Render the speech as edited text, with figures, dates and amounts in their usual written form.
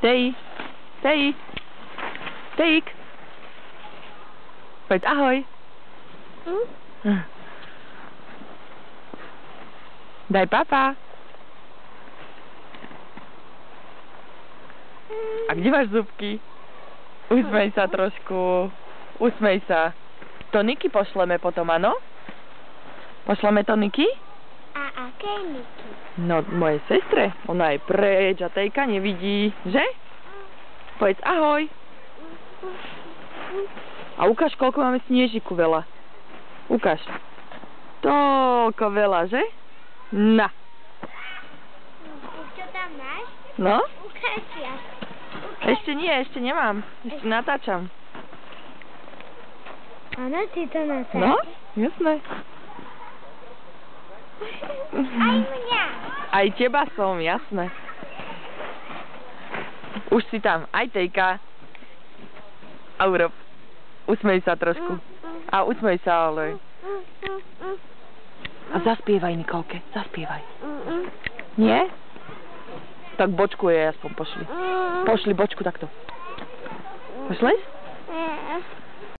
Tej. Tej. Tejk. Povedz ahoj. Daj papa. A kde máš zubky? Usmej sa trošku. Usmej sa. Toniky pošleme potom, áno? Pošleme toniky? A aké Niky? No, moje sestre. Ona je preč a Tejka nevidí, že? Povedz ahoj. A ukáž, koľko máme snežiku veľa. Ukáž. Toľko veľa, že? Na. Čo tam máš? No? Ukáž ja. Ešte nie, ešte nemám. Ešte natáčam. Áno, ty to natáčaš? No? Jasné. Aj mňa. Aj teba som, jasné. Už si tam. Aj Tejka. A urob. Usmej sa trošku. A usmej sa, ale... A zaspievaj, Nikolke. Zaspievaj. Nie? Tak bočku je aspoň pošli. Pošli bočku takto. Pošli?